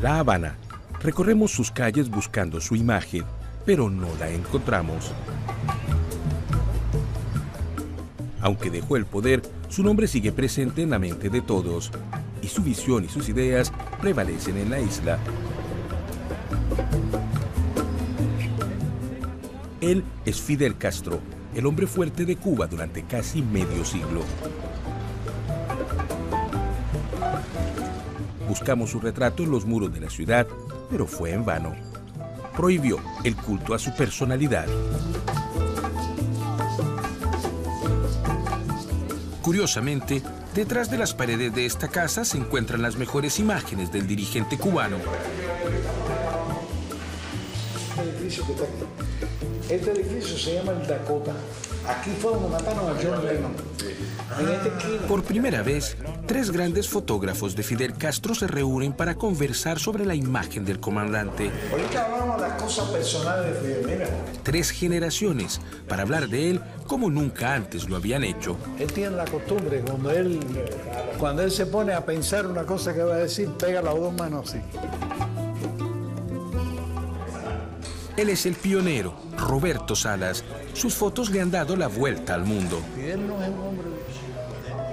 La Habana. Recorremos sus calles buscando su imagen, pero no la encontramos. Aunque dejó el poder, su nombre sigue presente en la mente de todos, y su visión y sus ideas prevalecen en la isla. Él es Fidel Castro, el hombre fuerte de Cuba durante casi medio siglo. Buscamos su retrato en los muros de la ciudad, pero fue en vano. Prohibió el culto a su personalidad. Curiosamente, detrás de las paredes de esta casa se encuentran las mejores imágenes del dirigente cubano. Este edificio se llama el Dakota. Aquí fue donde mataron a John Lennon. Por primera vez, 3 grandes fotógrafos de Fidel Castro se reúnen para conversar sobre la imagen del comandante. Ahorita hablamos de las cosas personales de Fidel, mira. 3 generaciones para hablar de él como nunca antes lo habían hecho. Él tiene la costumbre, cuando él se pone a pensar una cosa que va a decir, pega las 2 manos así. Él es el pionero, Roberto Salas. Sus fotos le han dado la vuelta al mundo. Fidel no es un hombre.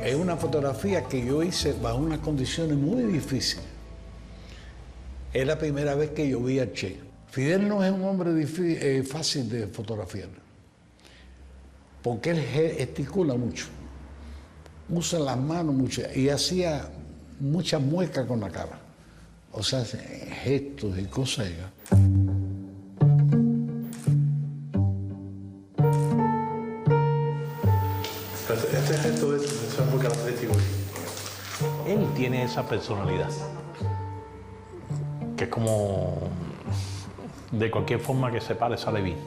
Es una fotografía que yo hice bajo unas condiciones muy difíciles. Es la primera vez que yo vi a Che. Fidel no es un hombre fácil de fotografiar, porque él gesticula mucho, usa las manos mucho y hacía muchas muecas con la cara. O sea, gestos y cosas. Este gesto es muy característico. Él tiene esa personalidad, que es como de cualquier forma que se pare sale bien,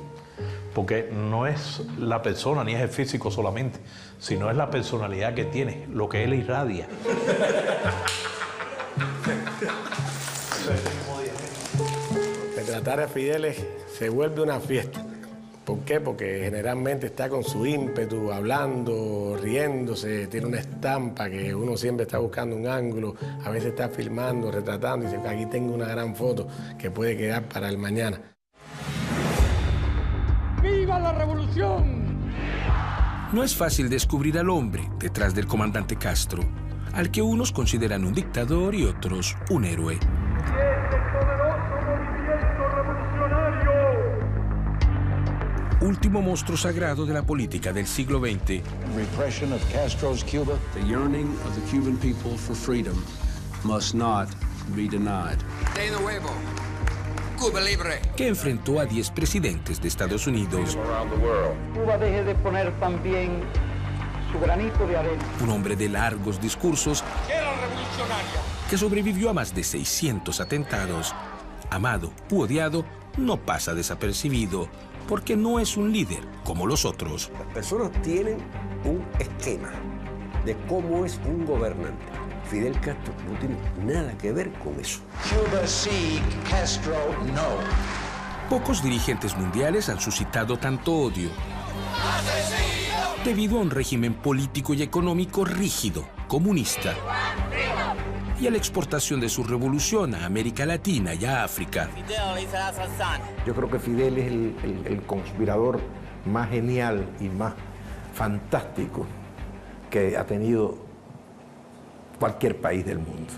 porque no es la persona ni es el físico solamente, sino es la personalidad que tiene, lo que él irradia. Retratar a Fidel se vuelve una fiesta. ¿Por qué? Porque generalmente está con su ímpetu, hablando, riéndose, tiene una estampa que uno siempre está buscando un ángulo, a veces está filmando, retratando y dice, aquí tengo una gran foto que puede quedar para el mañana. ¡Viva la revolución! No es fácil descubrir al hombre detrás del comandante Castro, al que unos consideran un dictador y otros un héroe. Último monstruo sagrado de la política del siglo XX. Repression of Castro's Cuba, the yearning of the Cuban people for freedom must not be denied. De nuevo, Cuba libre. Que enfrentó a 10 presidentes de Estados Unidos. Cuba deje de poner también su granito de arena. Un hombre de largos discursos. Era revolucionaria. Que sobrevivió a más de 600 atentados. Amado u odiado, no pasa desapercibido, porque no es un líder como los otros. Las personas tienen un esquema de cómo es un gobernante. Fidel Castro no tiene nada que ver con eso. Cuba sí, Castro no. Pocos dirigentes mundiales han suscitado tanto odio. Debido a un régimen político y económico rígido, comunista. Y a la exportación de su revolución a América Latina y a África. Yo creo que Fidel es el conspirador más genial y más fantástico que ha tenido cualquier país del mundo.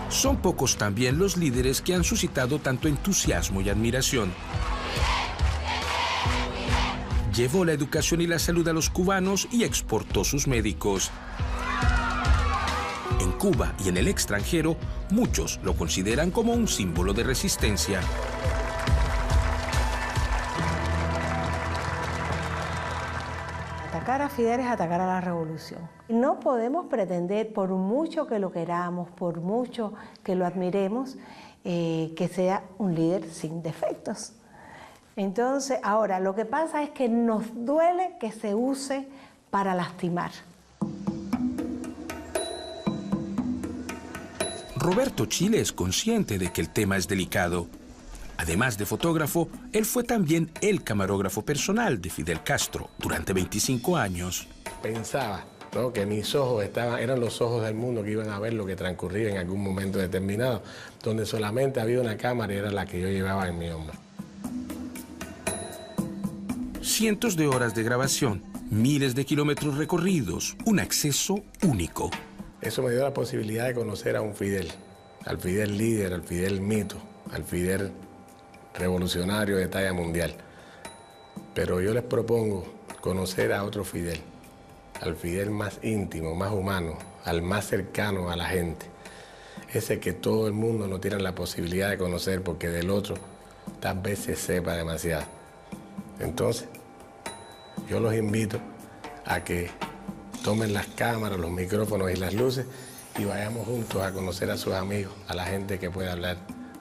Son pocos también los líderes que han suscitado tanto entusiasmo y admiración. Llevó la educación y la salud a los cubanos y exportó sus médicos. En Cuba y en el extranjero, muchos lo consideran como un símbolo de resistencia. Atacar a Fidel es atacar a la revolución. No podemos pretender, por mucho que lo queramos, por mucho que lo admiremos, que sea un líder sin defectos. Entonces, ahora, lo que pasa es que nos duele que se use para lastimar. Roberto Chile es consciente de que el tema es delicado. Además de fotógrafo, él fue también el camarógrafo personal de Fidel Castro durante 25 años. Pensaba ¿no? Que mis ojos eran los ojos del mundo que iban a ver lo que transcurría en algún momento determinado, donde solamente había una cámara y era la que yo llevaba en mi hombro. Cientos de horas de grabación, miles de kilómetros recorridos, un acceso único. Eso me dio la posibilidad de conocer a un Fidel, al Fidel líder, al Fidel mito, al Fidel revolucionario de talla mundial. Pero yo les propongo conocer a otro Fidel, al Fidel más íntimo, más humano, al más cercano a la gente. Ese que todo el mundo no tiene la posibilidad de conocer porque del otro tal vez se sepa demasiado. Entonces, yo los invito a que tomen las cámaras, los micrófonos y las luces y vayamos juntos a conocer a sus amigos, a la gente que pueda hablar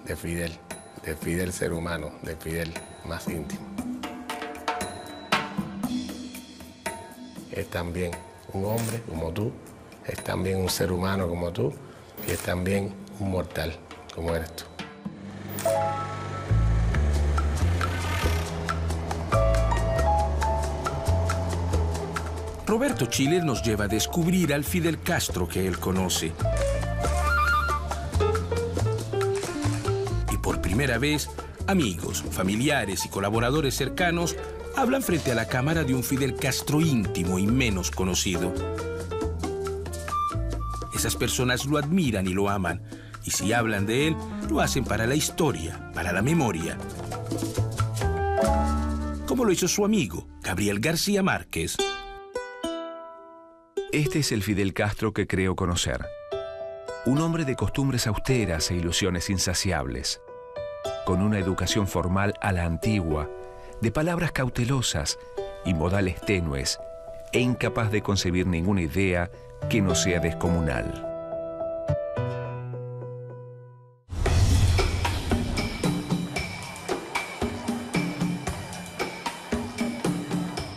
de Fidel ser humano, de Fidel más íntimo. Es también un hombre como tú, es también un ser humano como tú y es también un mortal como eres tú. Roberto Chile nos lleva a descubrir al Fidel Castro que él conoce. Y por primera vez, amigos, familiares y colaboradores cercanos hablan frente a la cámara de un Fidel Castro íntimo y menos conocido. Esas personas lo admiran y lo aman, y si hablan de él, lo hacen para la historia, para la memoria. Como lo hizo su amigo, Gabriel García Márquez. Este es el Fidel Castro que creo conocer. Un hombre de costumbres austeras e ilusiones insaciables, con una educación formal a la antigua, de palabras cautelosas y modales tenues, e incapaz de concebir ninguna idea que no sea descomunal.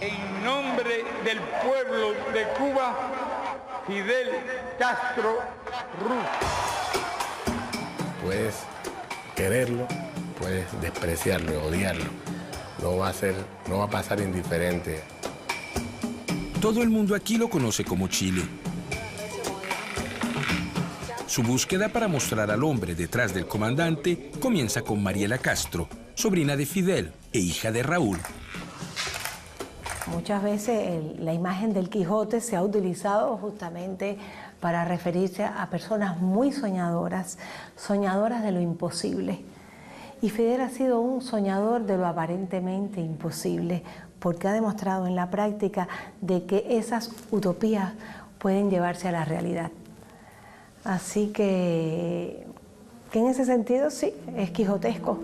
En nombre del pueblo de Cuba, Fidel Castro Ruz. Puedes quererlo, puedes despreciarlo, odiarlo. No va a pasar indiferente. Todo el mundo aquí lo conoce como Chile. Su búsqueda para mostrar al hombre detrás del comandante comienza con Mariela Castro, sobrina de Fidel e hija de Raúl. Muchas veces la imagen del Quijote se ha utilizado justamente para referirse a personas muy soñadoras, soñadoras de lo imposible. Y Fidel ha sido un soñador de lo aparentemente imposible, porque ha demostrado en la práctica de que esas utopías pueden llevarse a la realidad. Así que en ese sentido sí, es quijotesco.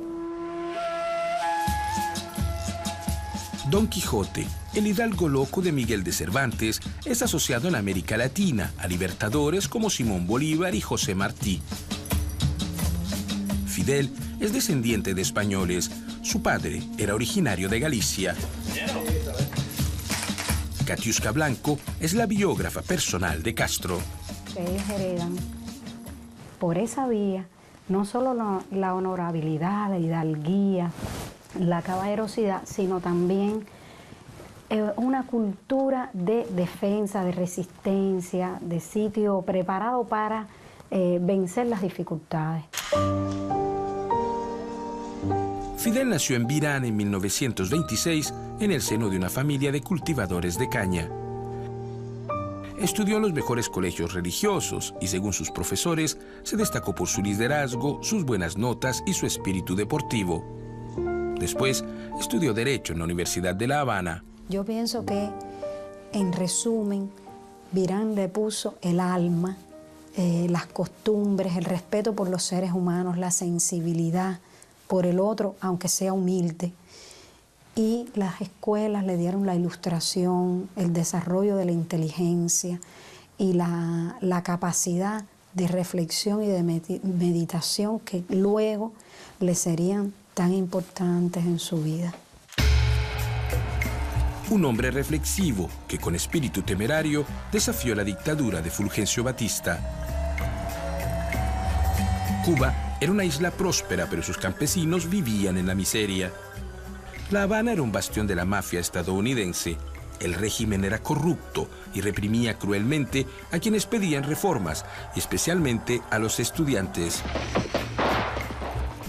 Don Quijote, el hidalgo loco de Miguel de Cervantes, es asociado en América Latina a libertadores como Simón Bolívar y José Martí. Fidel es descendiente de españoles. Su padre era originario de Galicia. Katiuska Blanco es la biógrafa personal de Castro. Ellos heredan por esa vía no solo la honorabilidad, la hidalguía, la caballerosidad, sino también una cultura de defensa, de resistencia, de sitio preparado para vencer las dificultades. Fidel nació en Virán en 1926 en el seno de una familia de cultivadores de caña. Estudió en los mejores colegios religiosos y, según sus profesores, se destacó por su liderazgo, sus buenas notas y su espíritu deportivo. Después, estudió Derecho en la Universidad de La Habana. Yo pienso que, en resumen, Virán le puso el alma, las costumbres, el respeto por los seres humanos, la sensibilidad por el otro, aunque sea humilde. Y las escuelas le dieron la ilustración, el desarrollo de la inteligencia y la capacidad de reflexión y de meditación que luego le serían tan importantes en su vida. Un hombre reflexivo que con espíritu temerario desafió la dictadura de Fulgencio Batista. Cuba era una isla próspera, pero sus campesinos vivían en la miseria. La Habana era un bastión de la mafia estadounidense el régimen era corrupto y reprimía cruelmente a quienes pedían reformas, especialmente a los estudiantes.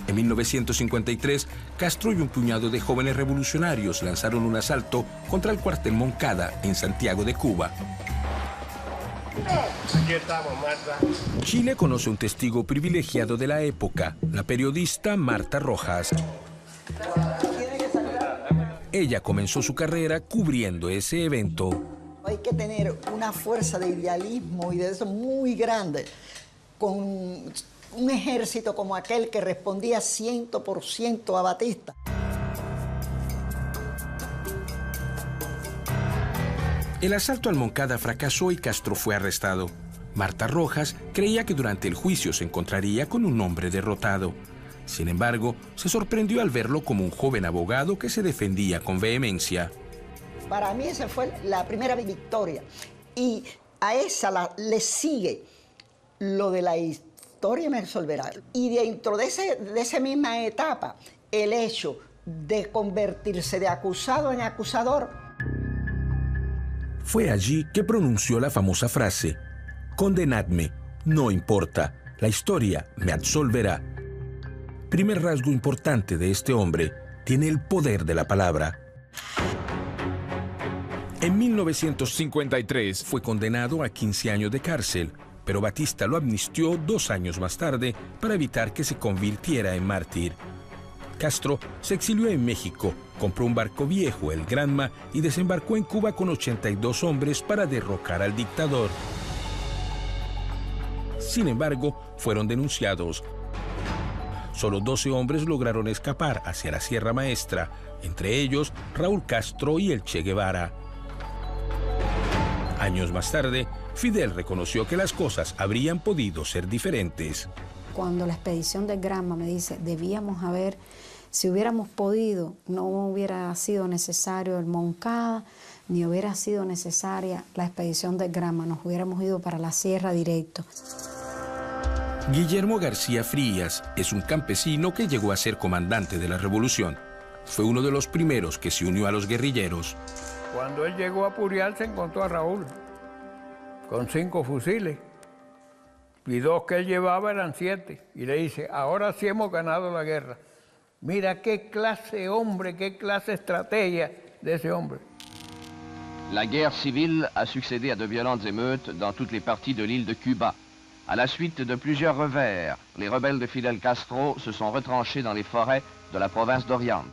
En 1953, Castro y un puñado de jóvenes revolucionarios lanzaron un asalto contra el cuartel Moncada en Santiago de Cuba. Aquí estamos, Marta. Chile conoce un testigo privilegiado de la época, la periodista Marta Rojas. Ella comenzó su carrera cubriendo ese evento. Hay que tener una fuerza de idealismo y de eso muy grande, con un ejército como aquel que respondía 100% a Batista. El asalto al Moncada fracasó y Castro fue arrestado. Marta Rojas creía que durante el juicio se encontraría con un hombre derrotado. Sin embargo, se sorprendió al verlo como un joven abogado que se defendía con vehemencia. Para mí esa fue la primera victoria. Y a esa le sigue lo de la historia me resolverá. Y dentro de esa misma etapa, el hecho de convertirse de acusado en acusador. Fue allí que pronunció la famosa frase: condenadme, no importa, la historia me absolverá. Primer rasgo importante de este hombre, tiene el poder de la palabra. En 1953 fue condenado a 15 años de cárcel, pero Batista lo amnistió 2 años más tarde para evitar que se convirtiera en mártir. Castro se exilió en México, compró un barco viejo, el Granma, y desembarcó en Cuba con 82 hombres para derrocar al dictador. Sin embargo, fueron denunciados. Solo 12 hombres lograron escapar hacia la Sierra Maestra, entre ellos Raúl Castro y el Che Guevara. Años más tarde, Fidel reconoció que las cosas habrían podido ser diferentes. Cuando la expedición del Granma me dice, debíamos haber, si hubiéramos podido, no hubiera sido necesario el Moncada, ni hubiera sido necesaria la expedición del Granma, nos hubiéramos ido para la sierra directo. Guillermo García Frías es un campesino que llegó a ser comandante de la revolución. Fue uno de los primeros que se unió a los guerrilleros. Cuando él llegó a Purial se encontró a Raúl con 5 fusiles y 2 que él llevaba eran 7. Y le dice, ahora sí hemos ganado la guerra. Mira qué clase de hombre, qué clase de estrategia de ese hombre. La guerre civile a succédé à de violentes émeutes dans toutes les parties de l'île de Cuba. À la suite de plusieurs revers, les rebelles de Fidel Castro se sont retranchés dans les forêts de la province d'Oriente.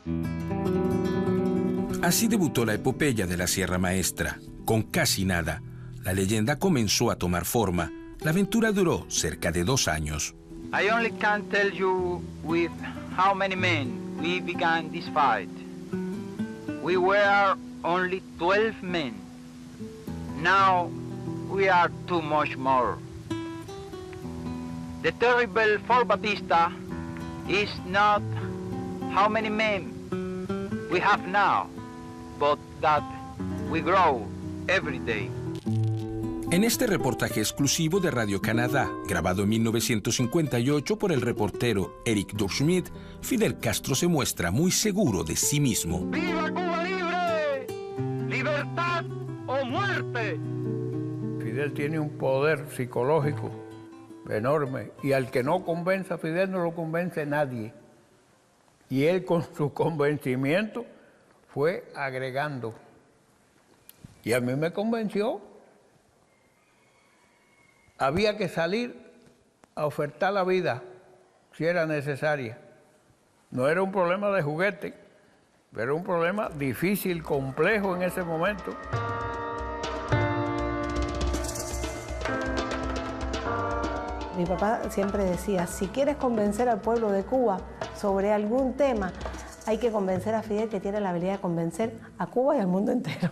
Así debutó la epopeya de la Sierra Maestra, con casi nada. La leyenda comenzó a tomar forma. La aventura duró cerca de 2 años. I only can tell you with how many men we began this fight. We were only 12 men. Now we are too much more. The terrible for Batista is not how many men we have now, but that we grow every day. En este reportaje exclusivo de Radio Canadá, grabado en 1958 por el reportero Eric Durschmidt, Fidel Castro se muestra muy seguro de sí mismo. ¡Viva Cuba libre! ¡Libertad o muerte! Fidel tiene un poder psicológico enorme y al que no convenza a Fidel no lo convence nadie. Y él con su convencimiento fue agregando. Y a mí me convenció. Había que salir a ofertar la vida si era necesaria. No era un problema de juguete, pero era un problema difícil, complejo en ese momento. Mi papá siempre decía, si quieres convencer al pueblo de Cuba sobre algún tema, hay que convencer a Fidel, que tiene la habilidad de convencer a Cuba y al mundo entero.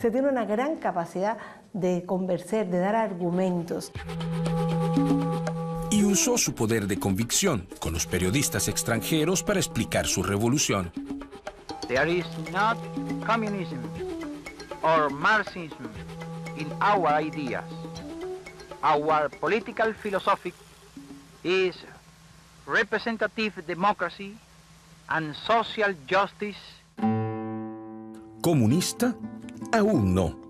Se tiene una gran capacidad de convencer, de dar argumentos. Y usó su poder de convicción con los periodistas extranjeros para explicar su revolución. There is not communism or Marxism in our ideas. Our political philosophy is representative democracy and social justice. ¿Comunista? Aún no.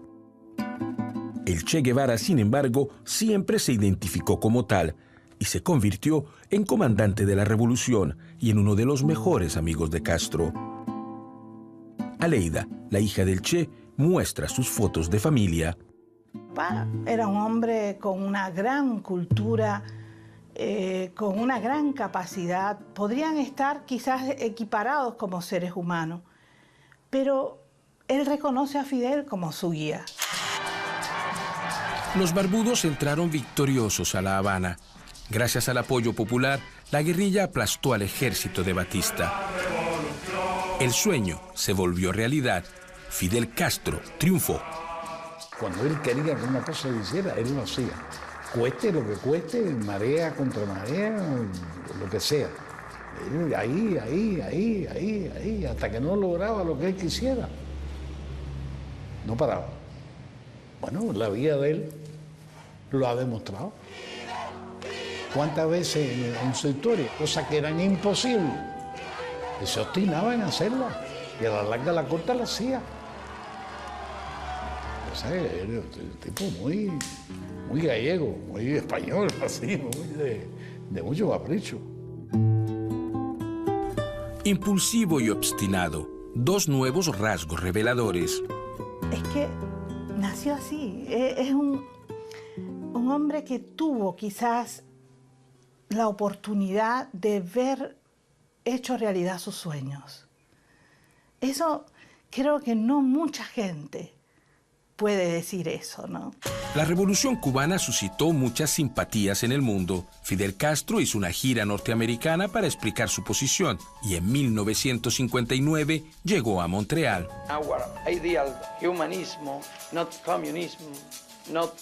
El Che Guevara, sin embargo, siempre se identificó como tal y se convirtió en comandante de la revolución y en uno de los mejores amigos de Castro. Aleida, la hija del Che, muestra sus fotos de familia. Papá era un hombre con una gran cultura, con una gran capacidad. Podrían estar quizás equiparados como seres humanos, pero él reconoce a Fidel como su guía. Los barbudos entraron victoriosos a La Habana. Gracias al apoyo popular, la guerrilla aplastó al ejército de Batista. El sueño se volvió realidad. Fidel Castro triunfó. Cuando él quería que una cosa se hiciera, él lo hacía. Cueste lo que cueste, marea contra marea, lo que sea. Él ahí, hasta que no lograba lo que él quisiera. No paraba. Bueno, la vida de él lo ha demostrado. ¿Cuántas veces en su historia? Cosas que eran imposibles. Y se obstinaba en hacerlas. Y a la larga, la corta la hacía. O sea, era un tipo muy gallego, muy español, así, muy de mucho capricho. Impulsivo y obstinado, dos nuevos rasgos reveladores. Es que nació así. Es un hombre que tuvo quizás la oportunidad de ver hecho realidad sus sueños. Eso creo que no mucha gente puede decir eso, ¿no? La revolución cubana suscitó muchas simpatías en el mundo. Fidel Castro hizo una gira norteamericana para explicar su posición y en 1959 llegó a Montreal. Our ideal humanismo, not communism, not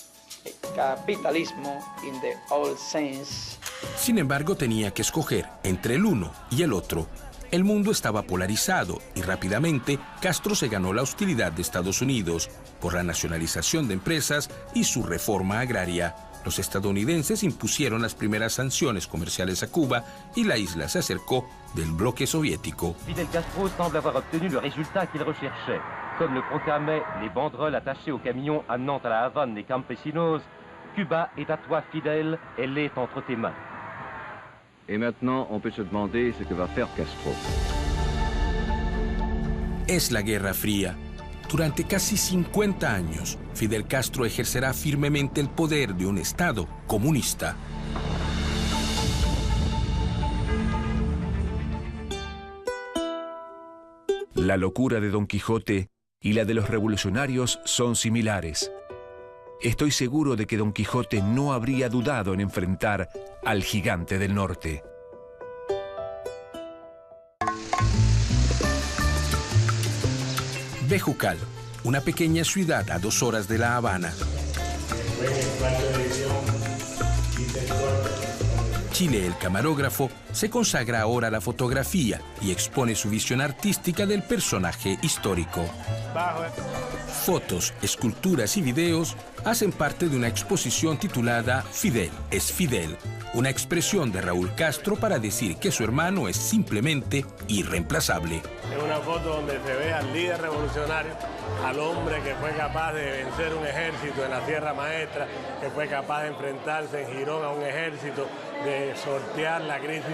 capitalismo in the old sense. Sin embargo, tenía que escoger entre el uno y el otro. El mundo estaba polarizado y rápidamente Castro se ganó la hostilidad de Estados Unidos por la nacionalización de empresas y su reforma agraria. Los estadounidenses impusieron las primeras sanciones comerciales a Cuba y la isla se acercó del bloque soviético. Fidel Castro semble avoir obtenu le résultat qu'il recherchait. Comme le proclamaient les banderoles attachées aux camions amenant à la Havane les campesinos, Cuba est à toi, Fidel, elle est entre tes mains. Et maintenant, on peut se demander ce que va faire Castro. Es la Guerra Fría. Durante casi 50 años, Fidel Castro ejercerá firmemente el poder de un Estado comunista. La locura de Don Quijote y la de los revolucionarios son similares. Estoy seguro de que Don Quijote no habría dudado en enfrentar al gigante del norte. Bejucal, una pequeña ciudad a 2 horas de La Habana. Chile, el camarógrafo, se consagra ahora a la fotografía y expone su visión artística del personaje histórico. Fotos, esculturas y videos hacen parte de una exposición titulada Fidel es Fidel, una expresión de Raúl Castro para decir que su hermano es simplemente irreemplazable. Es una foto donde se ve al líder revolucionario, al hombre que fue capaz de vencer un ejército en la Sierra Maestra, que fue capaz de enfrentarse en Girón a un ejército, de sortear la crisis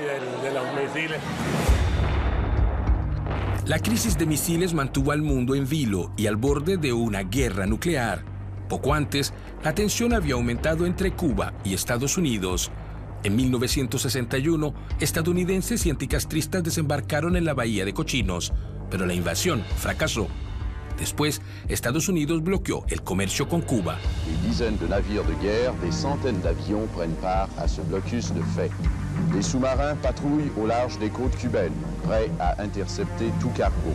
de los misiles. La crisis de misiles mantuvo al mundo en vilo y al borde de una guerra nuclear. Poco antes, la tensión había aumentado entre Cuba y Estados Unidos. En 1961, estadounidenses y anticastristas desembarcaron en la bahía de Cochinos, pero la invasión fracasó. Después, Estados Unidos bloqueó el comercio con Cuba. Des dizaines de navires de guerre, des centaines d'avions prennent part à ce blocus de fait. Les sous-marins patrouillent au large des côtes cubaines, prêts à intercepter tout cargo.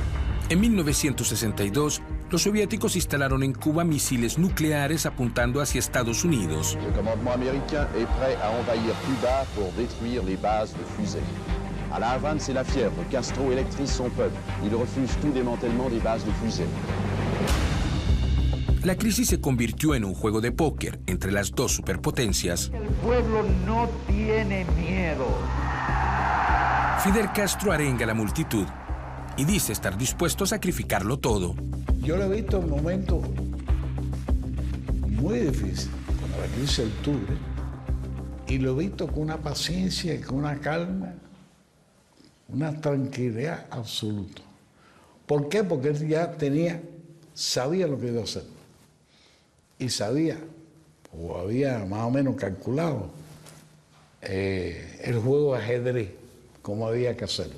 En 1962, los soviéticos instalaron en Cuba misiles nucleares apuntando hacia Estados Unidos. Le commandement américain est prêt à envahir Cuba pour détruire les bases de fusées. À La Havane, c'est la fièvre. Castro électrise son peuple. Il refuse tout démantèlement des bases de fusées. La crisis se convirtió en un juego de póker entre las dos superpotencias. El pueblo no tiene miedo. Fidel Castro arenga a la multitud. y dice estar dispuesto a sacrificarlo todo. Yo lo he visto en momentos muy difíciles, como la crisis de octubre, y lo he visto con una paciencia y con una calma, una tranquilidad absoluta. ¿Por qué? Porque él ya sabía lo que iba a hacer. Y sabía, o había más o menos calculado, el juego de ajedrez, cómo había que hacerlo.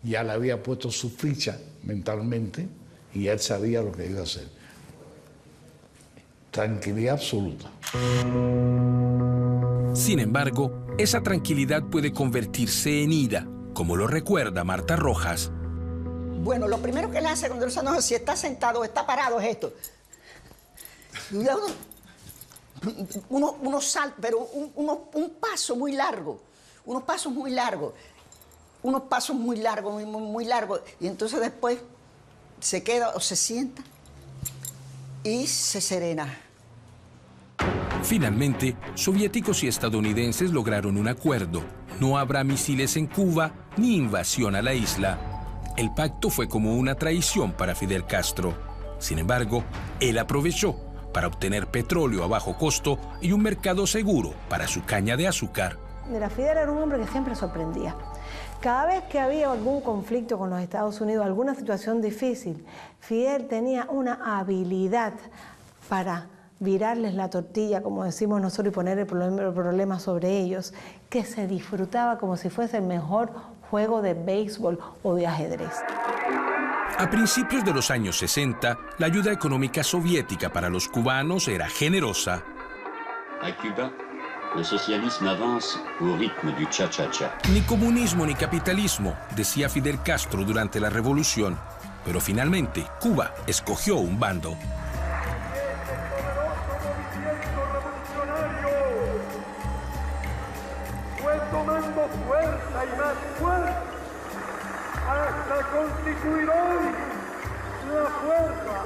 Ya le había puesto su ficha mentalmente y él sabía lo que iba a hacer. Tranquilidad absoluta. Sin embargo, esa tranquilidad puede convertirse en ira, como lo recuerda Marta Rojas. Bueno, lo primero que le hace cuando él se enoja, si está sentado o está parado, es esto. Uno salta, pero un paso muy largo, unos pasos muy largos, muy largos. Y entonces después se queda o se sienta y se serena. Finalmente, soviéticos y estadounidenses lograron un acuerdo. No habrá misiles en Cuba ni invasión a la isla. El pacto fue como una traición para Fidel Castro. Sin embargo, él aprovechó para obtener petróleo a bajo costo y un mercado seguro para su caña de azúcar. Mira, Fidel era un hombre que siempre sorprendía. Cada vez que había algún conflicto con los Estados Unidos, alguna situación difícil, Fidel tenía una habilidad para virarles la tortilla, como decimos nosotros, y poner el problema sobre ellos, que se disfrutaba como si fuese el mejor juego de béisbol o de ajedrez. A principios de los años 60, la ayuda económica soviética para los cubanos era generosa. A Cuba, el socialismo avance au ritmo du cha-cha-cha. Ni comunismo ni capitalismo, decía Fidel Castro durante la revolución. Pero finalmente, Cuba escogió un bando. Fue tomando fuerza y más fuerza hasta constituir hoy la fuerza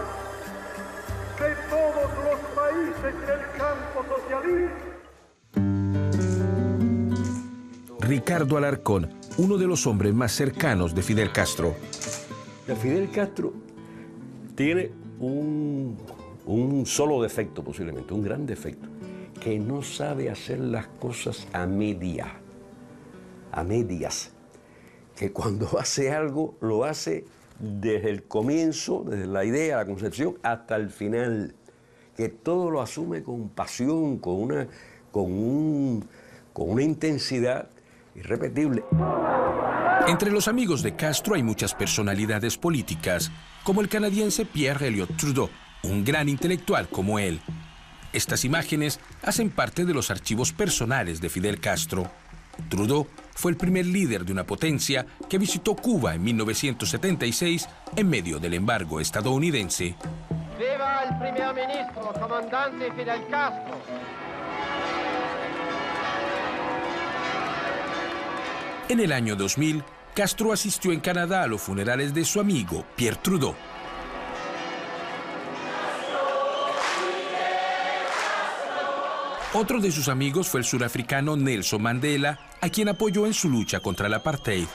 de todos los países del campo socialista. Ricardo Alarcón, uno de los hombres más cercanos de Fidel Castro. Fidel Castro tiene un solo defecto posiblemente, un gran defecto, que no sabe hacer las cosas a medias, que cuando hace algo lo hace desde el comienzo, desde la idea, la concepción, hasta el final, que todo lo asume con pasión, con una intensidad irrepetible. Entre los amigos de Castro hay muchas personalidades políticas, como el canadiense Pierre Elliott Trudeau, un gran intelectual como él. Estas imágenes hacen parte de los archivos personales de Fidel Castro. Trudeau fue el primer líder de una potencia que visitó Cuba en 1976 en medio del embargo estadounidense. ¡Viva el primer ministro, comandante Fidel Castro! En el año 2000, Castro asistió en Canadá a los funerales de su amigo Pierre Trudeau. Otro de sus amigos fue el surafricano Nelson Mandela, a quien apoyó en su lucha contra el apartheid.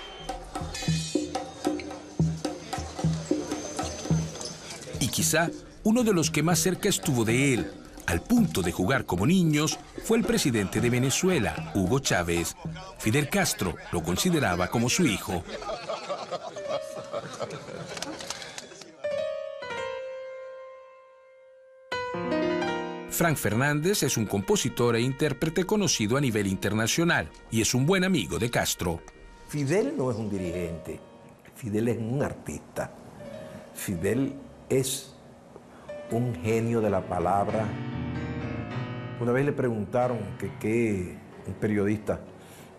Y quizá uno de los que más cerca estuvo de él, al punto de jugar como niños, fue el presidente de Venezuela, Hugo Chávez. Fidel Castro lo consideraba como su hijo. Frank Fernández es un compositor e intérprete conocido a nivel internacional y es un buen amigo de Castro. Fidel no es un dirigente, Fidel es un artista. Fidel es un genio de la palabra. Una vez le preguntaron un periodista,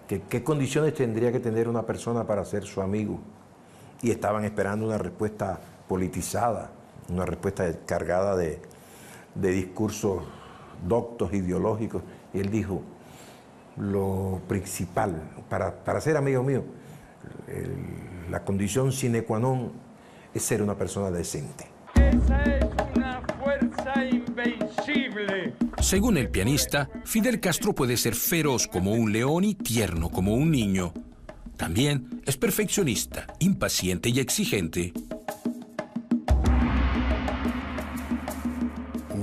qué condiciones tendría que tener una persona para ser su amigo. Y estaban esperando una respuesta politizada, una respuesta cargada de discursos doctos, ideológicos. Y él dijo, lo principal, para ser amigo mío, la condición sine qua non es ser una persona decente. Esa es una fuerza invencible. Según el pianista, Fidel Castro puede ser feroz como un león y tierno como un niño. También es perfeccionista, impaciente y exigente.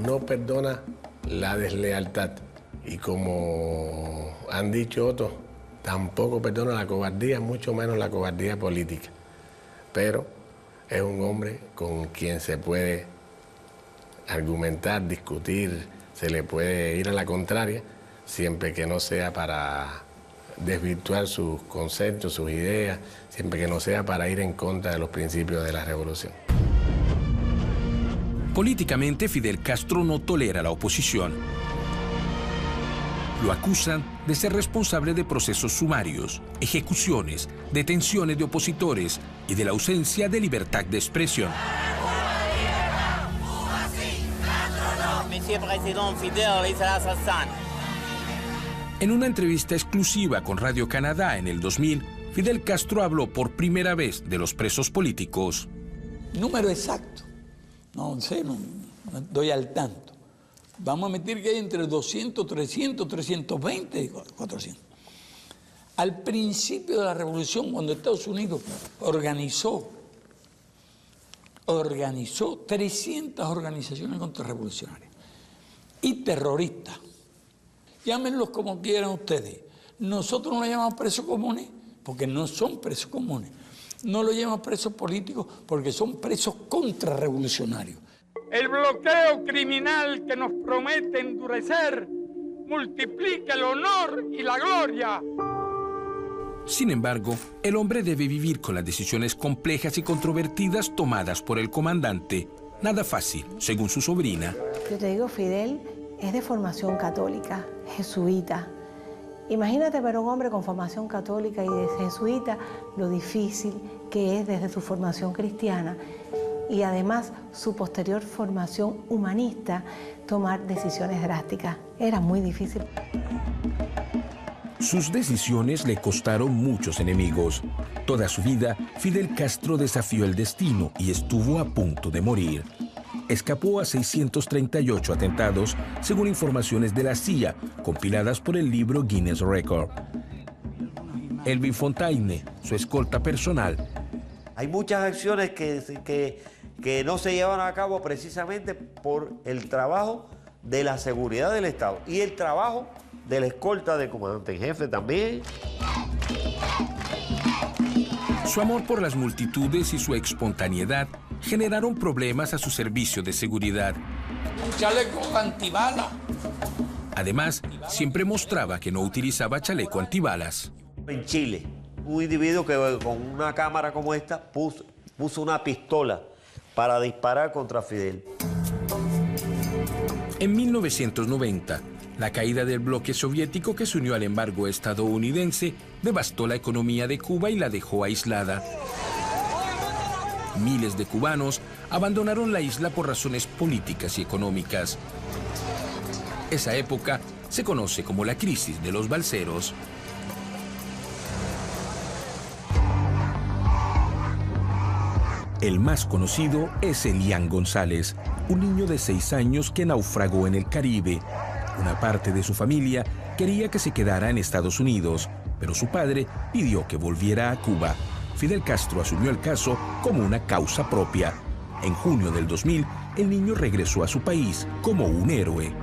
No perdona la deslealtad y, como han dicho otros, tampoco perdona la cobardía, mucho menos la cobardía política. Pero es un hombre con quien se puede argumentar, discutir, se le puede ir a la contraria, siempre que no sea para desvirtuar sus conceptos, sus ideas, siempre que no sea para ir en contra de los principios de la revolución. Políticamente, Fidel Castro no tolera la oposición. Lo acusan de ser responsable de procesos sumarios, ejecuciones, detenciones de opositores y de la ausencia de libertad de expresión. En una entrevista exclusiva con Radio Canadá en el 2000, Fidel Castro habló por primera vez de los presos políticos. Número exacto, no sé, no doy al tanto. Vamos a admitir que hay entre 200, 300, 320 y 400. Al principio de la revolución, cuando Estados Unidos organizó 300 organizaciones contrarrevolucionarias y terroristas, llámenlos como quieran ustedes. Nosotros no los llamamos presos comunes porque no son presos comunes. No los llamamos presos políticos porque son presos contrarrevolucionarios. El bloqueo criminal que nos promete endurecer multiplica el honor y la gloria. Sin embargo, el hombre debe vivir con las decisiones complejas y controvertidas tomadas por el comandante. Nada fácil, según su sobrina. Yo te digo, Fidel es de formación católica, jesuita. Imagínate para un hombre con formación católica y de jesuita lo difícil que es desde su formación cristiana y además su posterior formación humanista tomar decisiones drásticas. Era muy difícil. Sus decisiones le costaron muchos enemigos. Toda su vida, Fidel Castro desafió el destino y estuvo a punto de morir. Escapó a 638 atentados, según informaciones de la CIA, compiladas por el libro Guinness Record. Elvin Fontaine, su escolta personal. Hay muchas acciones que no se llevan a cabo precisamente por el trabajo de la seguridad del Estado y el trabajo de la escolta del comandante en jefe también. Su amor por las multitudes y su espontaneidad generaron problemas a su servicio de seguridad. Un chaleco antibalas. Además, siempre mostraba que no utilizaba chaleco antibalas. En Chile, un individuo que con una cámara como esta puso una pistola para disparar contra Fidel. En 1990, la caída del bloque soviético que se unió al embargo estadounidense devastó la economía de Cuba y la dejó aislada. Miles de cubanos abandonaron la isla por razones políticas y económicas. Esa época se conoce como la crisis de los balseros. El más conocido es Elian González, un niño de 6 años que naufragó en el Caribe. Una parte de su familia quería que se quedara en Estados Unidos, pero su padre pidió que volviera a Cuba. Fidel Castro asumió el caso como una causa propia. En junio del 2000, el niño regresó a su país como un héroe.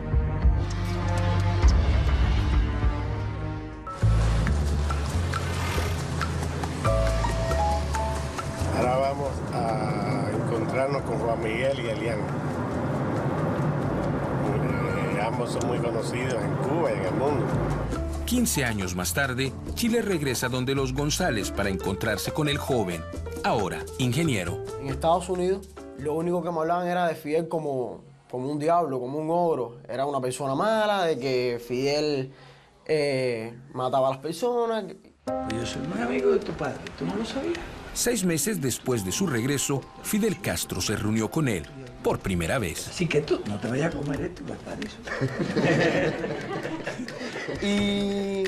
Ahora vamos a encontrarnos con Juan Miguel y Elian. Ambos son muy conocidos en Cuba y en el mundo. 15 años más tarde, Chile regresa donde los González para encontrarse con el joven, ahora ingeniero. En Estados Unidos, lo único que me hablaban era de Fidel como un diablo, como un ogro. Era una persona mala, de que Fidel mataba a las personas. Yo soy muy amigo de tu padre, ¿tú no lo sabías? 6 meses después de su regreso, Fidel Castro se reunió con él por primera vez. Así que tú no te vayas a comer esto, eso. Y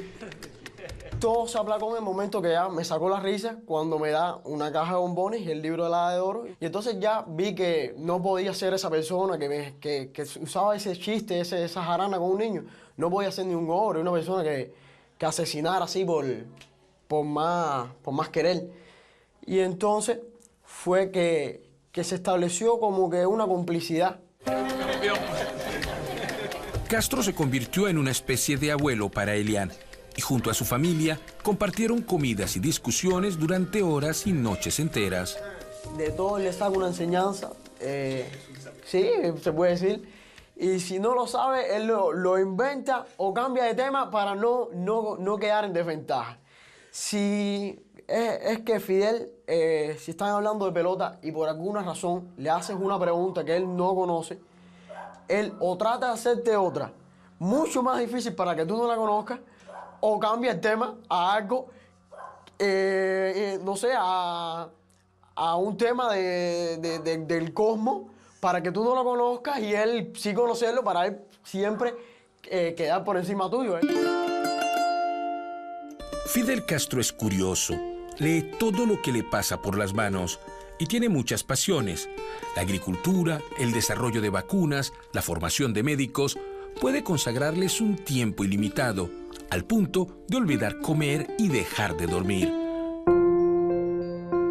todo se aplacó en el momento que ya me sacó la risa cuando me da una caja de bombones y el libro de la Edad de Oro. Y entonces ya vi que no podía ser esa persona que usaba ese chiste, esa jarana con un niño. No podía ser ni un ogro, una persona que asesinara así por más querer. Y entonces fue que se estableció como que una complicidad. Castro se convirtió en una especie de abuelo para Elian y junto a su familia compartieron comidas y discusiones durante horas y noches enteras. De todo le saco una enseñanza, sí, se puede decir. Y si no lo sabe, él lo inventa o cambia de tema para no quedar en desventaja. Si es que Fidel, si están hablando de pelota y por alguna razón le haces una pregunta que él no conoce, él o trata de hacerte otra mucho más difícil para que tú no la conozcas, o cambia el tema a algo, no sé, a un tema del cosmos para que tú no lo conozcas y él sí conocerlo para él siempre quedar por encima tuyo. Fidel Castro es curioso, lee todo lo que le pasa por las manos y tiene muchas pasiones. La agricultura, el desarrollo de vacunas, la formación de médicos, puede consagrarles un tiempo ilimitado, al punto de olvidar comer y dejar de dormir.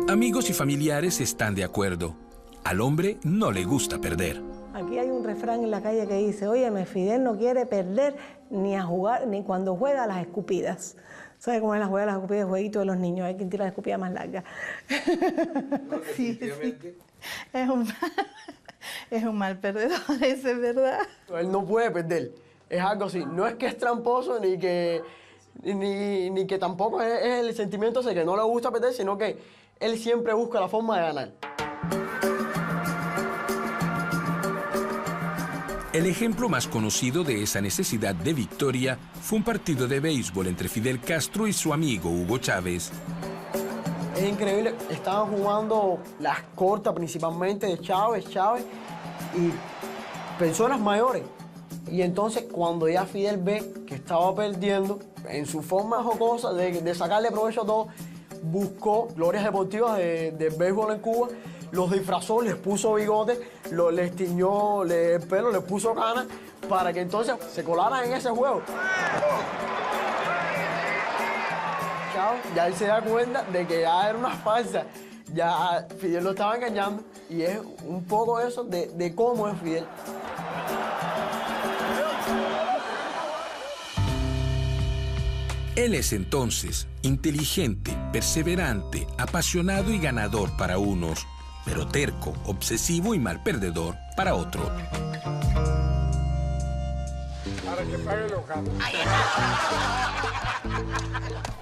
Amigos y familiares están de acuerdo. Al hombre no le gusta perder. Aquí hay un refrán en la calle que dice, óyeme, Fidel no quiere perder ni a jugar, ni cuando juega a las escupidas. ¿Sabes cómo es la juega a las escupidas? El jueguito de los niños, hay quien tira la escupida más larga. Sí. Es un mal perdedor, eso es verdad. Él no puede perder, es algo así. No es que es tramposo ni que tampoco es el sentimiento ese que no le gusta perder, sino que él siempre busca la forma de ganar. El ejemplo más conocido de esa necesidad de victoria fue un partido de béisbol entre Fidel Castro y su amigo Hugo Chávez. Es increíble, estaban jugando las cortas principalmente de Chávez y personas mayores. Y entonces cuando ya Fidel ve que estaba perdiendo, en su forma jocosa de sacarle provecho a todo, buscó glorias deportivas de béisbol en Cuba, los disfrazó, les puso bigotes, les tiñó el pelo, les puso canas, para que entonces se colaran en ese juego. Ya él se da cuenta de que ya era una farsa, ya Fidel lo estaba engañando, y es un poco eso de cómo es Fidel. Él es entonces inteligente, perseverante, apasionado y ganador para unos, pero terco, obsesivo y mal perdedor para otros.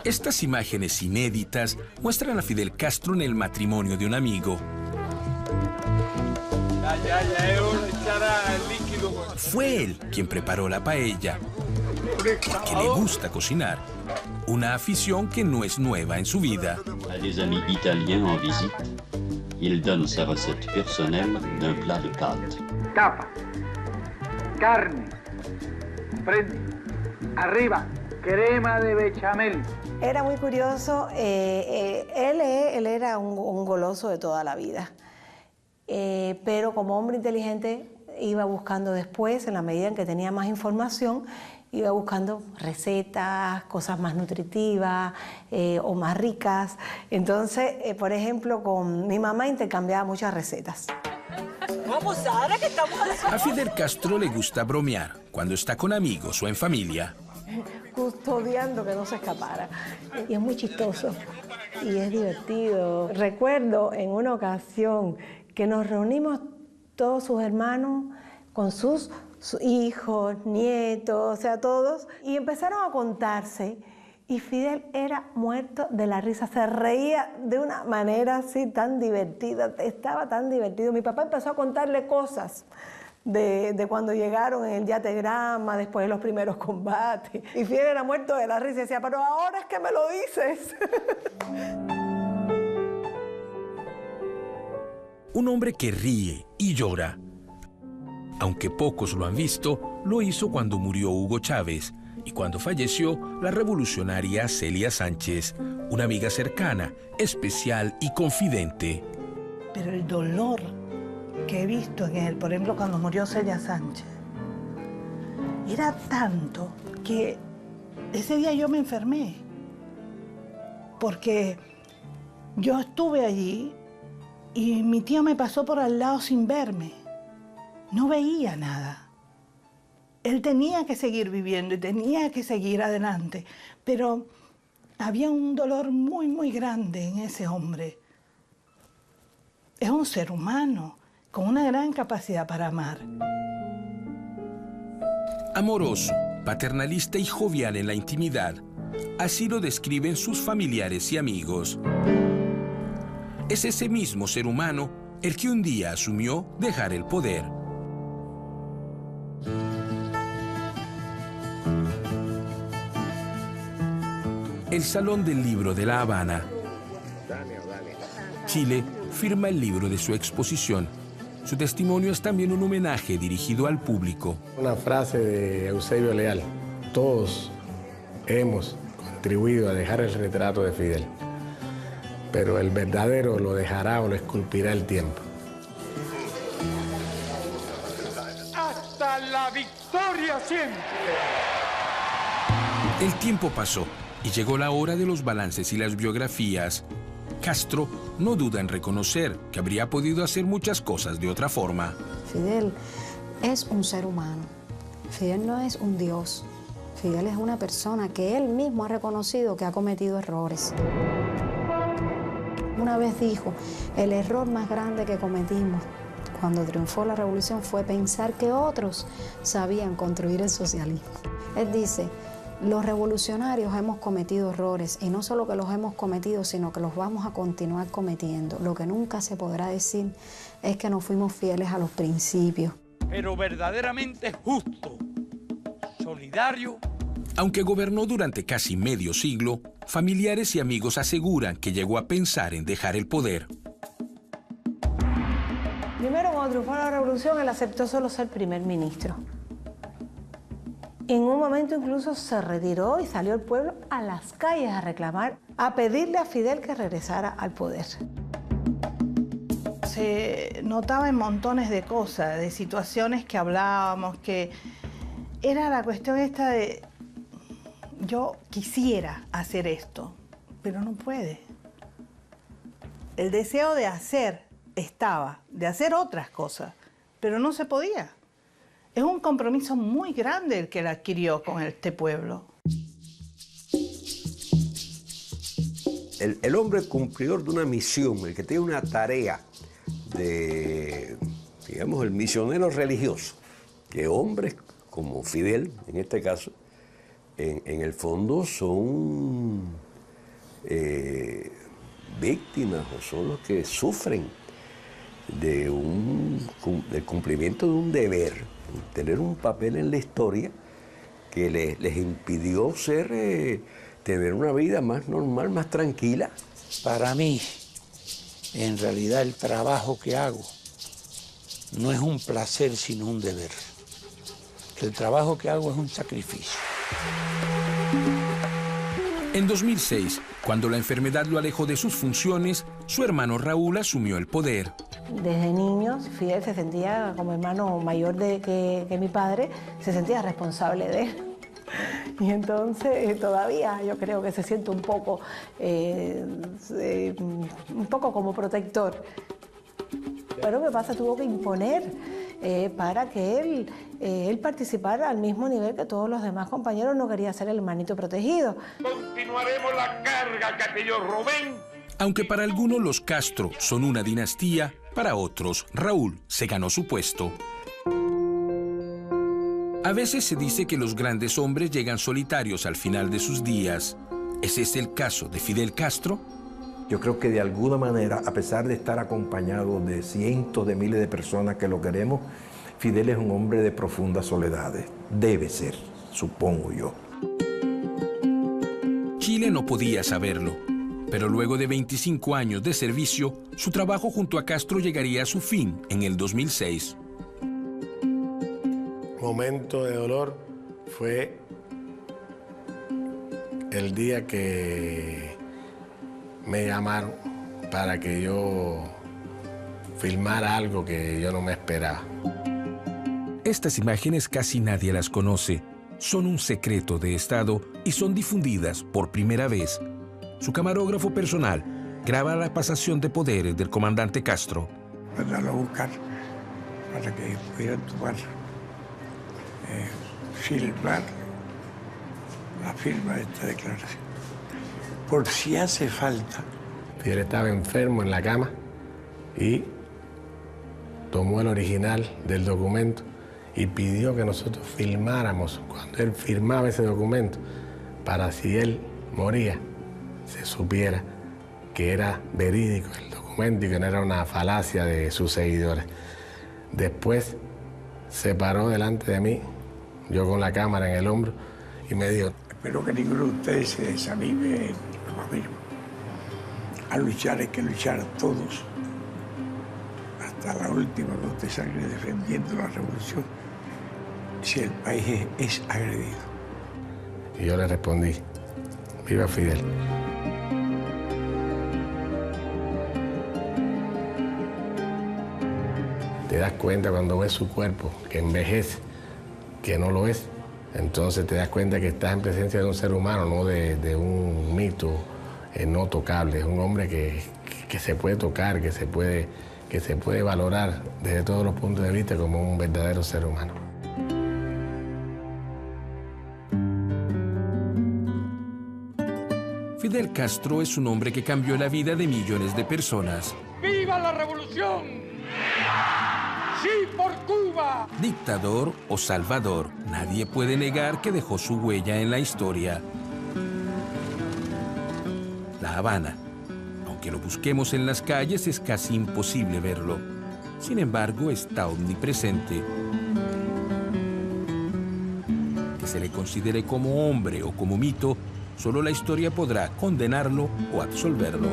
Estas imágenes inéditas muestran a Fidel Castro en el matrimonio de un amigo. Fue él quien preparó la paella, porque le gusta cocinar, una afición que no es nueva en su vida. A des amis italiens en visite, il donne sa recette personnelle d'un plat de pâtes. Tapa, carne, prende, arriba, crema de bechamel. Era muy curioso, él era un goloso de toda la vida, pero como hombre inteligente iba buscando después, en la medida en que tenía más información, iba buscando recetas, cosas más nutritivas o más ricas. Entonces, por ejemplo, con mi mamá intercambiaba muchas recetas. Vamos, Sara, que estamos haciendo. A Fidel Castro le gusta bromear cuando está con amigos o en familia. Custodiando que no se escapara. Y es muy chistoso y es divertido. Recuerdo en una ocasión que nos reunimos todos sus hermanos con sus hijos, nietos, o sea, todos, y empezaron a contarse. Y Fidel era muerto de la risa, se reía de una manera así tan divertida, estaba tan divertido. Mi papá empezó a contarle cosas de cuando llegaron en el yategrama, después de los primeros combates. Y Fidel era muerto de la risa y decía, pero ahora es que me lo dices. Un hombre que ríe y llora. Aunque pocos lo han visto, lo hizo cuando murió Hugo Chávez y cuando falleció la revolucionaria Celia Sánchez, una amiga cercana, especial y confidente. Pero el dolor que he visto en él, por ejemplo, cuando murió Celia Sánchez, era tanto que ese día yo me enfermé. porque yo estuve allí y mi tío me pasó por al lado sin verme. No veía nada. Él tenía que seguir viviendo y tenía que seguir adelante, pero había un dolor muy, muy grande en ese hombre. Es un ser humano con una gran capacidad para amar. Amoroso, paternalista y jovial en la intimidad, así lo describen sus familiares y amigos. Es ese mismo ser humano el que un día asumió dejar el poder. El Salón del Libro de La Habana. Chile firma el libro de su exposición. Su testimonio es también un homenaje dirigido al público. Una frase de Eusebio Leal: todos hemos contribuido a dejar el retrato de Fidel, pero el verdadero lo dejará o lo esculpirá el tiempo. Hasta la victoria siempre. El tiempo pasó y llegó la hora de los balances y las biografías. Castro no duda en reconocer que habría podido hacer muchas cosas de otra forma. Fidel es un ser humano. Fidel no es un dios. Fidel es una persona que él mismo ha reconocido que ha cometido errores. Una vez dijo, el error más grande que cometimos cuando triunfó la revolución fue pensar que otros sabían construir el socialismo. Él dice, los revolucionarios hemos cometido errores, y no solo que los hemos cometido, sino que los vamos a continuar cometiendo. Lo que nunca se podrá decir es que no fuimos fieles a los principios. Pero verdaderamente justo, solidario. Aunque gobernó durante casi medio siglo, familiares y amigos aseguran que llegó a pensar en dejar el poder. Primero, cuando triunfó la revolución, él aceptó solo ser primer ministro. En un momento incluso se retiró y salió al pueblo a las calles a reclamar, a pedirle a Fidel que regresara al poder. Se notaba en montones de cosas, de situaciones que hablábamos, que era la cuestión esta de yo quisiera hacer esto, pero no puede. El deseo de hacer estaba, de hacer otras cosas, pero no se podía. Es un compromiso muy grande el que él adquirió con este pueblo. El hombre cumplidor de una misión, el que tiene una tarea de, digamos, el misionero religioso, que hombres como Fidel, en este caso, en el fondo son víctimas o son los que sufren del cumplimiento de un deber, tener un papel en la historia que les impidió tener una vida más normal, más tranquila. Para mí, en realidad el trabajo que hago no es un placer, sino un deber. El trabajo que hago es un sacrificio. En 2006, cuando la enfermedad lo alejó de sus funciones, su hermano Raúl asumió el poder. Desde niños, Fidel se sentía como hermano mayor que mi padre, se sentía responsable de él. Y entonces todavía yo creo que se siente un poco como protector. Pero ¿qué pasa? Tuvo que imponer para que él participara al mismo nivel que todos los demás compañeros. No quería ser el hermanito protegido. Continuaremos la carga que aquellos Rubén. Aunque para algunos los Castro son una dinastía, para otros Raúl se ganó su puesto. A veces se dice que los grandes hombres llegan solitarios al final de sus días. ¿Es ese el caso de Fidel Castro? Yo creo que de alguna manera, a pesar de estar acompañado de cientos de miles de personas que lo queremos, Fidel es un hombre de profundas soledades. Debe ser, supongo yo. Chile no podía saberlo, pero luego de 25 años de servicio, su trabajo junto a Castro llegaría a su fin en el 2006. Momento de dolor fue el día que me llamaron para que yo filmara algo que yo no me esperaba. Estas imágenes casi nadie las conoce. Son un secreto de Estado y son difundidas por primera vez su camarógrafo personal, graba la pasación de poderes del comandante Castro. Mandarlo a buscar para que pudieran tomar, filmar la firma de esta declaración. Por si hace falta. Fidel estaba enfermo en la cama y tomó el original del documento y pidió que nosotros filmáramos cuando él firmaba ese documento para si él moría se supiera que era verídico el documento y que no era una falacia de sus seguidores. Después se paró delante de mí, yo con la cámara en el hombro, y me dijo: espero que ninguno de ustedes se desanime en lo mismo. A luchar hay que luchar todos, hasta la última gota de sangre, defendiendo la revolución, si el país es agredido. Y yo le respondí: viva Fidel. Te das cuenta cuando ves su cuerpo, que envejece, que no lo es. Entonces te das cuenta que estás en presencia de un ser humano, no de un mito no tocable. Es un hombre que se puede tocar, que se puede valorar desde todos los puntos de vista como un verdadero ser humano. Fidel Castro es un hombre que cambió la vida de millones de personas. ¡Viva la revolución! ¡Sí por Cuba! Dictador o salvador, nadie puede negar que dejó su huella en la historia. La Habana. Aunque lo busquemos en las calles, es casi imposible verlo. Sin embargo, está omnipresente. Que se le considere como hombre o como mito, solo la historia podrá condenarlo o absolverlo.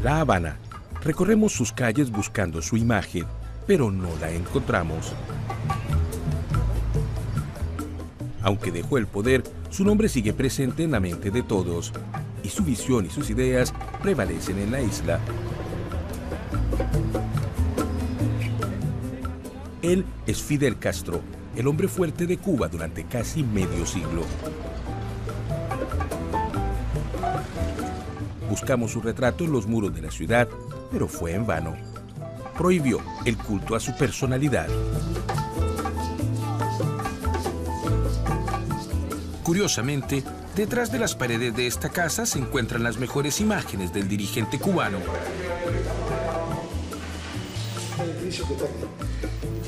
La Habana. Recorremos sus calles buscando su imagen, pero no la encontramos. Aunque dejó el poder, su nombre sigue presente en la mente de todos, y su visión y sus ideas prevalecen en la isla. Él es Fidel Castro, el hombre fuerte de Cuba durante casi medio siglo. Buscamos su retrato en los muros de la ciudad, pero fue en vano. Prohibió el culto a su personalidad. Curiosamente, detrás de las paredes de esta casa se encuentran las mejores imágenes del dirigente cubano.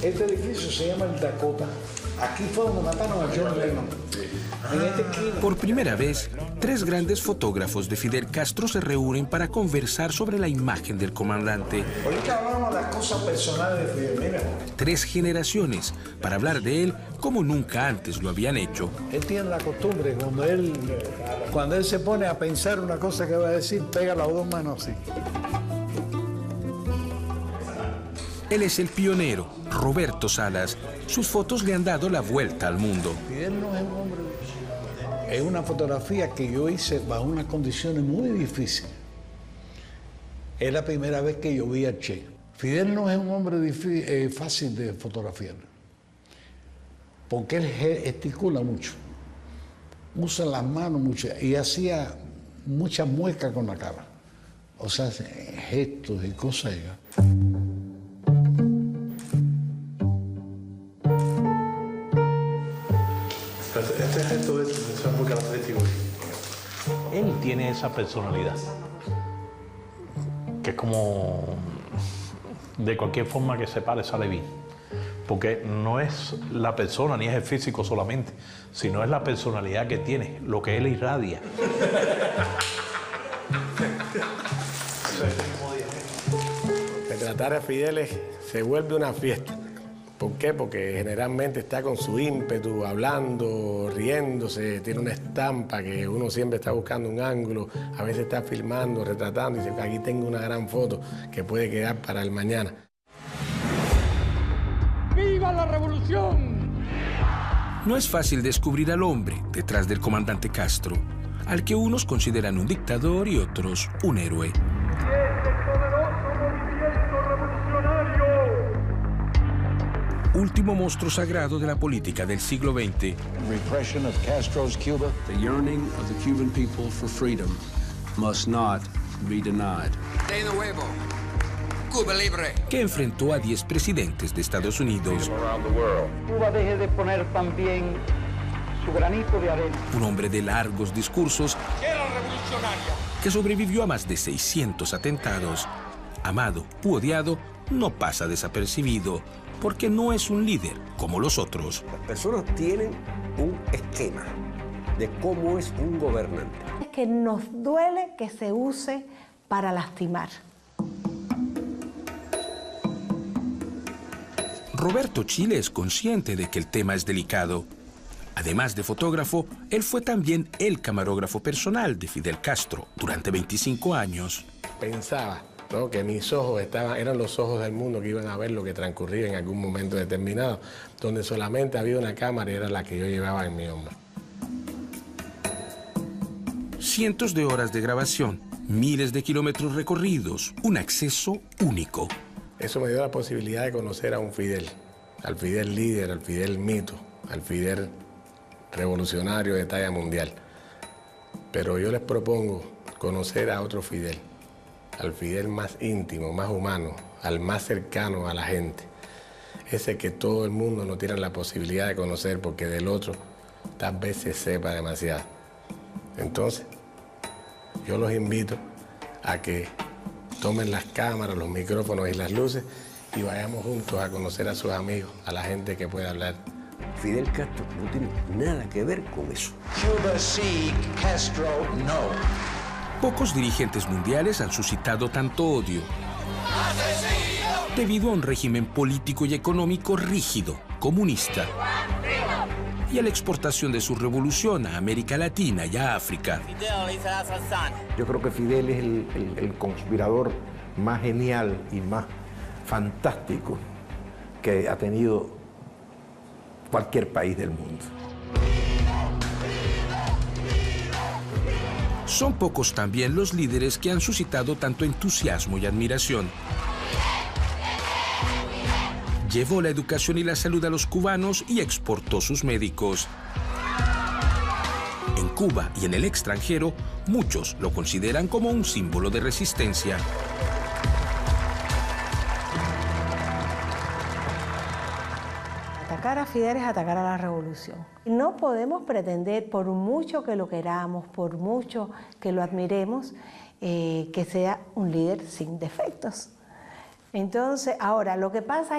Este edificio se llama el Dakota. Aquí fue donde mataron a John Lennon. Por primera vez, 3 grandes fotógrafos de Fidel Castro se reúnen para conversar sobre la imagen del comandante. Ahorita hablamos de las cosas personales de Fidel, mira. 3 generaciones para hablar de él como nunca antes lo habían hecho. Él tiene la costumbre, cuando él se pone a pensar una cosa que va a decir, pega las 2 manos así. Él es el pionero, Roberto Salas. Sus fotos le han dado la vuelta al mundo. Fidel no es un hombre. Es una fotografía que yo hice bajo unas condiciones muy difíciles. Es la primera vez que yo vi a Che. Fidel no es un hombre fácil de fotografiar, porque él gesticula mucho, usa las manos mucho y hacía muchas muecas con la cara. O sea, gestos y cosas. Este gesto es muy característico. Él tiene esa personalidad, que es como de cualquier forma que se pare sale bien. porque no es la persona ni es el físico solamente, sino es la personalidad que tiene, lo que él irradia. Retratar a Fidel se vuelve una fiesta. ¿Por qué? Porque generalmente está con su ímpetu, hablando, riéndose, tiene una estampa que uno siempre está buscando un ángulo, a veces está filmando, retratando y dice, aquí tengo una gran foto que puede quedar para el mañana. ¡Viva la revolución! No es fácil descubrir al hombre detrás del comandante Castro, al que unos consideran un dictador y otros un héroe. Último monstruo sagrado de la política del siglo XX. Repression of Castro's Cuba, the yearning of the Cuban people for freedom must not be denied. De nuevo, Cuba libre. Que enfrentó a 10 presidentes de Estados Unidos. Cuba deje de poner también su granito de arena. Un hombre de largos discursos Era revolucionaria. que sobrevivió a más de 600 atentados. Amado u odiado, no pasa desapercibido, porque no es un líder como los otros. Las personas tienen un esquema de cómo es un gobernante. Es que nos duele que se use para lastimar. Roberto Chile es consciente de que el tema es delicado. Además de fotógrafo, él fue también el camarógrafo personal de Fidel Castro durante 25 años. Pensaba, ¿no?, que mis ojos eran los ojos del mundo que iban a ver lo que transcurría en algún momento determinado, donde solamente había una cámara y era la que yo llevaba en mi hombro. Cientos de horas de grabación, miles de kilómetros recorridos, un acceso único. Eso me dio la posibilidad de conocer a un Fidel, al Fidel líder, al Fidel mito, al Fidel revolucionario de talla mundial. Pero yo les propongo conocer a otro Fidel, al Fidel más íntimo, más humano, al más cercano a la gente. Ese que todo el mundo no tiene la posibilidad de conocer porque del otro tal vez se sepa demasiado. Entonces, yo los invito a que tomen las cámaras, los micrófonos y las luces y vayamos juntos a conocer a sus amigos, a la gente que pueda hablar. Fidel Castro no tiene nada que ver con eso. Cuba sí, Castro no. Pocos dirigentes mundiales han suscitado tanto odio debido a un régimen político y económico rígido, comunista, y a la exportación de su revolución a América Latina y a África. Yo creo que Fidel es el conspirador más genial y más fantástico que ha tenido cualquier país del mundo. Son pocos también los líderes que han suscitado tanto entusiasmo y admiración. Llevó la educación y la salud a los cubanos y exportó sus médicos. En Cuba y en el extranjero, muchos lo consideran como un símbolo de resistencia. Atacar a Fidel es atacar a la revolución. No podemos pretender, por mucho que lo queramos, por mucho que lo admiremos, que sea un líder sin defectos. Entonces, ahora, lo que pasa es